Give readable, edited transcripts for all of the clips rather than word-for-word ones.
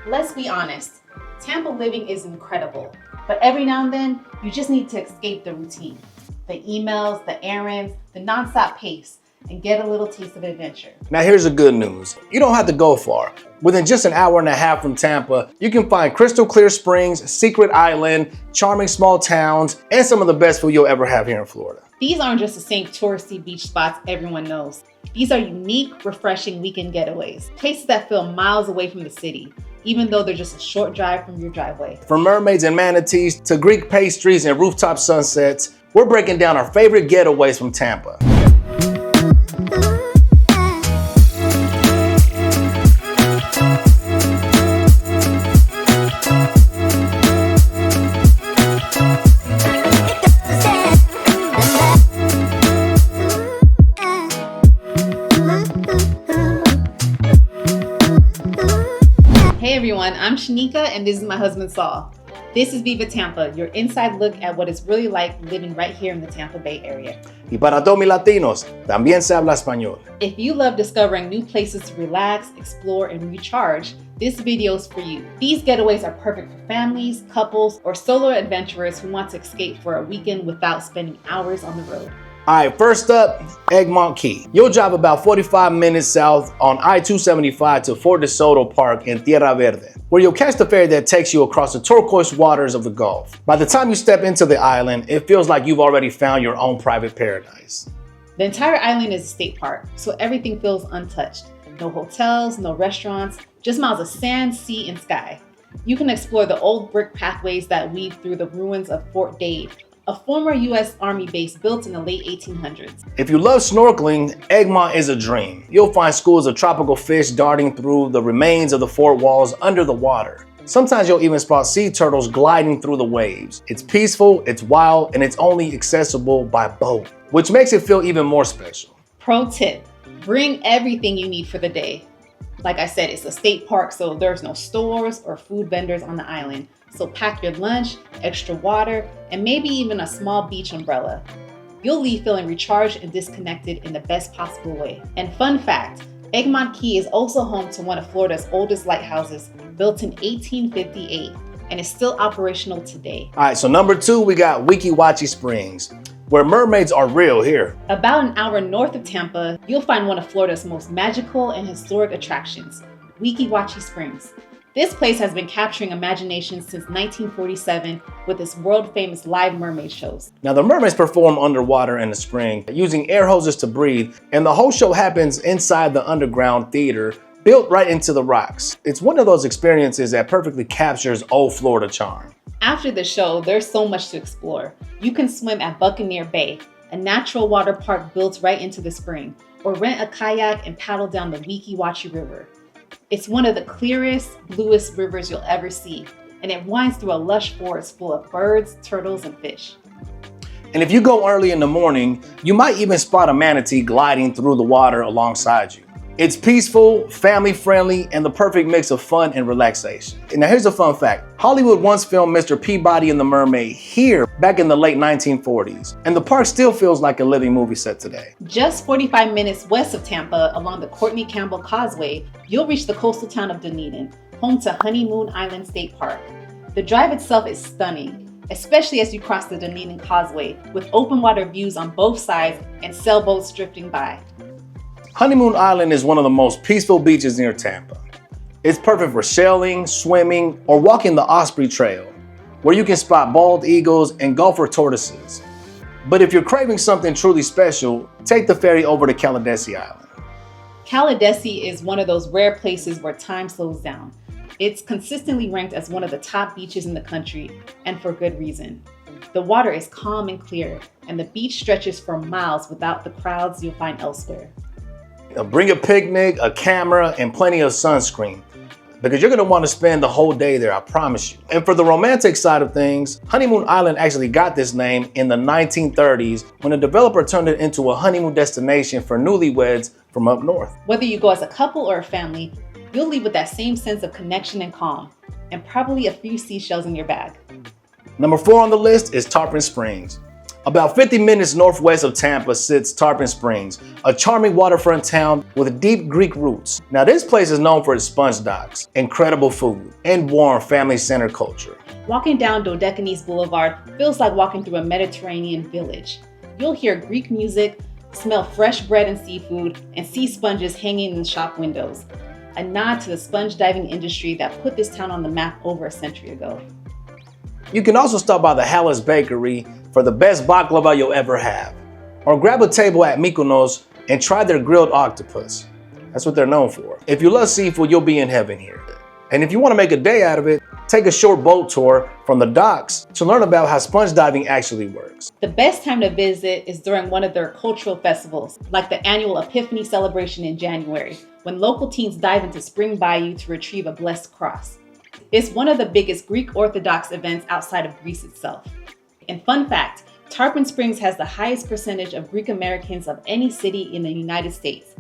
Let's be honest, Tampa living is incredible, but every now and then, you just need to escape the routine. The emails, the errands, the nonstop pace, and get a little taste of adventure. Now here's the good news. You don't have to go far. Within just an hour and a half from Tampa, you can find crystal clear springs, secret island, charming small towns, and some of the best food you'll ever have here in Florida. These aren't just the same touristy beach spots everyone knows. These are unique, refreshing weekend getaways, places that feel miles away from the city, even though they're just a short drive from your driveway. From mermaids and manatees to Greek pastries and rooftop sunsets, we're breaking down our favorite getaways from Tampa. Hey everyone, I'm Shanika and this is my husband Saul. This is Viva Tampa, your inside look at what it's really like living right here in the Tampa Bay area. Y para todos mis latinos, también se habla español. If you love discovering new places to relax, explore, and recharge, this video is for you. These getaways are perfect for families, couples, or solo adventurers who want to escape for a weekend without spending hours on the road. All right, first up, Egmont Key. You'll drive about 45 minutes south on I-275 to Fort DeSoto Park in Tierra Verde, where you'll catch the ferry that takes you across the turquoise waters of the Gulf. By the time you step into the island, it feels like you've already found your own private paradise. The entire island is a state park, so everything feels untouched. No hotels, no restaurants, just miles of sand, sea, and sky. You can explore the old brick pathways that weave through the ruins of Fort Dade, a former U.S. Army base built in the late 1800s. If you love snorkeling, Egmont is a dream. You'll find schools of tropical fish darting through the remains of the fort walls under the water. Sometimes you'll even spot sea turtles gliding through the waves. It's peaceful, it's wild, and it's only accessible by boat, which makes it feel even more special. Pro tip, bring everything you need for the day. Like I said, it's a state park, so there's no stores or food vendors on the island. So pack your lunch, extra water, and maybe even a small beach umbrella. You'll leave feeling recharged and disconnected in the best possible way. And fun fact, Egmont Key is also home to one of Florida's oldest lighthouses, built in 1858, and is still operational today. All right, so number 2, we got Wachee Springs, where mermaids are real here. About an hour north of Tampa, you'll find one of Florida's most magical and historic attractions, Wachee Springs. This place has been capturing imagination since 1947 with its world-famous live mermaid shows. Now the mermaids perform underwater in the spring using air hoses to breathe, and the whole show happens inside the underground theater built right into the rocks. It's one of those experiences that perfectly captures old Florida charm. After the show, there's so much to explore. You can swim at Buccaneer Bay, a natural water park built right into the spring, or rent a kayak and paddle down the Wachee River. It's one of the clearest, bluest rivers you'll ever see, and it winds through a lush forest full of birds, turtles, and fish. And if you go early in the morning, you might even spot a manatee gliding through the water alongside you. It's peaceful, family-friendly, and the perfect mix of fun and relaxation. And now here's a fun fact. Hollywood once filmed Mr. Peabody and the Mermaid here back in the late 1940s, and the park still feels like a living movie set today. Just 45 minutes west of Tampa, along the Courtney Campbell Causeway, you'll reach the coastal town of Dunedin, home to Honeymoon Island State Park. The drive itself is stunning, especially as you cross the Dunedin Causeway, with open water views on both sides and sailboats drifting by. Honeymoon Island is one of the most peaceful beaches near Tampa. It's perfect for sailing, swimming, or walking the Osprey Trail, where you can spot bald eagles and gopher tortoises. But if you're craving something truly special, take the ferry over to Caladesi Island. Caladesi is one of those rare places where time slows down. It's consistently ranked as one of the top beaches in the country, and for good reason. The water is calm and clear, and the beach stretches for miles without the crowds you'll find elsewhere. Bring a picnic, a camera, and plenty of sunscreen, because you're going to want to spend the whole day there, I promise you. And for the romantic side of things, Honeymoon Island actually got this name in the 1930s when a developer turned it into a honeymoon destination for newlyweds from up north. Whether you go as a couple or a family, you'll leave with that same sense of connection and calm, and probably a few seashells in your bag. Number 4 on the list is Tarpon Springs. About 50 minutes northwest of Tampa sits Tarpon Springs, a charming waterfront town with deep Greek roots. Now this place is known for its sponge docks, incredible food, and warm family-centered culture. Walking down Dodecanese Boulevard feels like walking through a Mediterranean village. You'll hear Greek music, smell fresh bread and seafood, and see sponges hanging in the shop windows. A nod to the sponge diving industry that put this town on the map over a century ago. You can also stop by the Hallis Bakery for the best baklava you'll ever have. Or grab a table at Mykonos and try their grilled octopus. That's what they're known for. If you love seafood, you'll be in heaven here. And if you want to make a day out of it, take a short boat tour from the docks to learn about how sponge diving actually works. The best time to visit is during one of their cultural festivals, like the annual Epiphany celebration in January, when local teens dive into Spring Bayou to retrieve a blessed cross. It's one of the biggest Greek Orthodox events outside of Greece itself. And fun fact, Tarpon Springs has the highest percentage of Greek Americans of any city in the United States.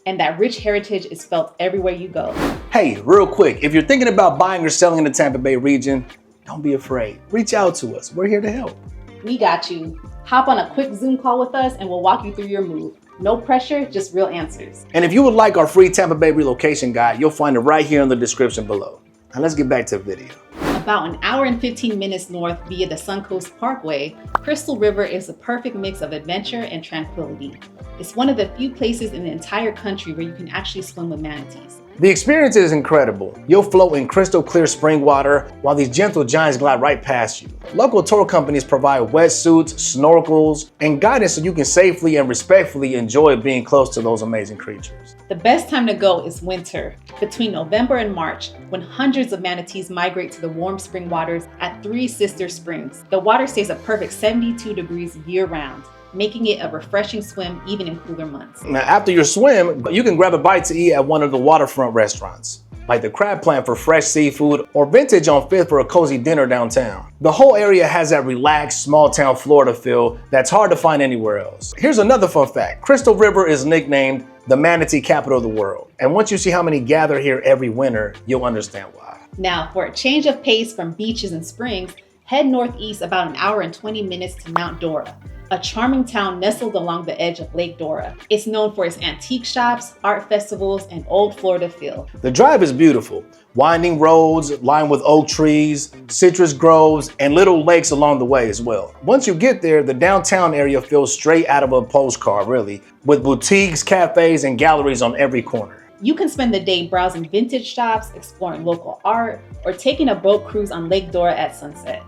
And that rich heritage is felt everywhere you go. Hey, real quick, if you're thinking about buying or selling in the Tampa Bay region, don't be afraid. Reach out to us. We're here to help. We got you. Hop on a quick Zoom call with us and we'll walk you through your move. No pressure, just real answers. And if you would like our free Tampa Bay relocation guide, you'll find it right here in the description below. Now let's get back to the video. About an hour and 15 minutes north via the Suncoast Parkway, Crystal River is a perfect mix of adventure and tranquility. It's one of the few places in the entire country where you can actually swim with manatees. The experience is incredible. You'll float in crystal clear spring water while these gentle giants glide right past you. Local tour companies provide wetsuits, snorkels, and guidance so you can safely and respectfully enjoy being close to those amazing creatures. The best time to go is winter, between November and March, when hundreds of manatees migrate to the warm spring waters at Three Sister Springs. The water stays a perfect 72 degrees year-round, making it a refreshing swim even in cooler months. Now, after your swim, you can grab a bite to eat at one of the waterfront restaurants, like the Crab Plant for fresh seafood or Vintage on 5th for a cozy dinner downtown. The whole area has that relaxed, small-town Florida feel that's hard to find anywhere else. Here's another fun fact. Crystal River is nicknamed the manatee capital of the world. And once you see how many gather here every winter, you'll understand why. Now, for a change of pace from beaches and springs, head northeast about an hour and 20 minutes to Mount Dora, a charming town nestled along the edge of Lake Dora. It's known for its antique shops, art festivals, and old Florida feel. The drive is beautiful. Winding roads lined with oak trees, citrus groves, and little lakes along the way as well. Once you get there, the downtown area feels straight out of a postcard, really, with boutiques, cafes, and galleries on every corner. You can spend the day browsing vintage shops, exploring local art, or taking a boat cruise on Lake Dora at sunset.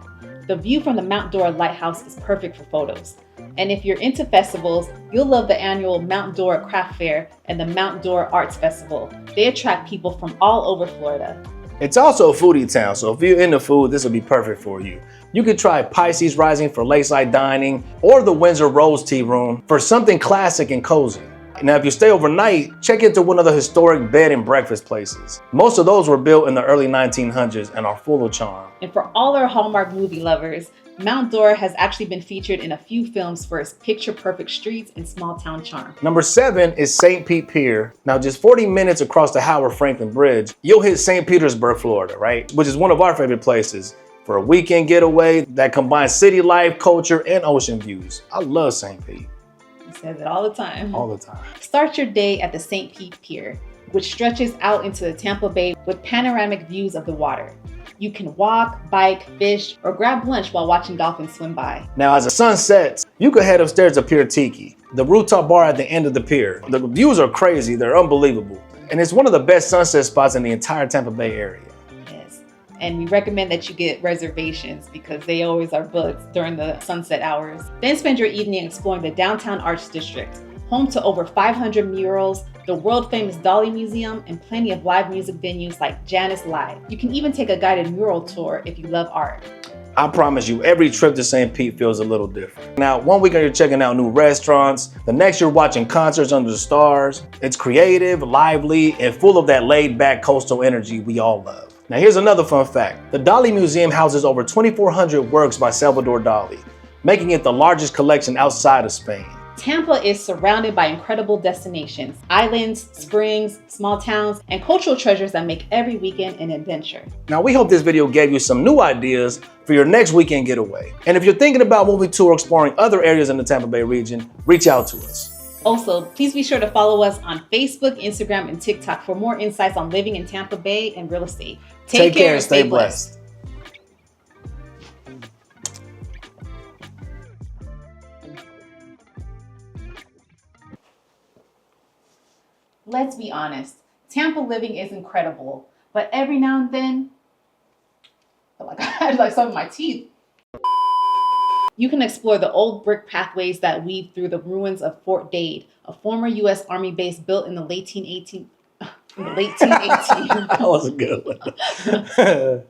The view from the Mount Dora Lighthouse is perfect for photos. And if you're into festivals, you'll love the annual Mount Dora Craft Fair and the Mount Dora Arts Festival. They attract people from all over Florida. It's also a foodie town, so if you're into food, this will be perfect for you. You could try Pisces Rising for lakeside dining or the Windsor Rose Tea Room for something classic and cozy. Now, if you stay overnight, check into one of the historic bed and breakfast places. Most of those were built in the early 1900s and are full of charm. And for all our Hallmark movie lovers, Mount Dora has actually been featured in a few films for its picture-perfect streets and small-town charm. Number 7 is St. Pete Pier. Now, just 40 minutes across the Howard Franklin Bridge, you'll hit St. Petersburg, Florida, right? Which is one of our favorite places for a weekend getaway that combines city life, culture, and ocean views. I love St. Pete. He says it all the time. All the time. Start your day at the St. Pete Pier, which stretches out into the Tampa Bay with panoramic views of the water. You can walk, bike, fish, or grab lunch while watching dolphins swim by. Now, as the sun sets, you can head upstairs to Pier Teaki, the rooftop bar at the end of the pier. The views are crazy, they're unbelievable. And it's one of the best sunset spots in the entire Tampa Bay area. Yes, and we recommend that you get reservations because they always are booked during the sunset hours. Then spend your evening exploring the downtown Arts District, home to over 500 murals, the world-famous Dolly Museum, and plenty of live music venues like Janice Live. You can even take a guided mural tour if you love art. I promise you, every trip to St. Pete feels a little different. Now, one weekend you're checking out new restaurants, the next you're watching concerts under the stars. It's creative, lively, and full of that laid-back coastal energy we all love. Now, here's another fun fact. The Dolly Museum houses over 2,400 works by Salvador Dali, making it the largest collection outside of Spain. Tampa is surrounded by incredible destinations, islands, springs, small towns, and cultural treasures that make every weekend an adventure. Now, we hope this video gave you some new ideas for your next weekend getaway. And if you're thinking about moving to or exploring other areas in the Tampa Bay region, reach out to us. Also, please be sure to follow us on Facebook, Instagram, and TikTok for more insights on living in Tampa Bay and real estate. Take care and stay blessed. Let's be honest, Tampa living is incredible, but every now and then, I feel like I had like some of my teeth. You can explore the old brick pathways that weave through the ruins of Fort Dade, a former U.S. Army base built in the late 1818. That was a good one.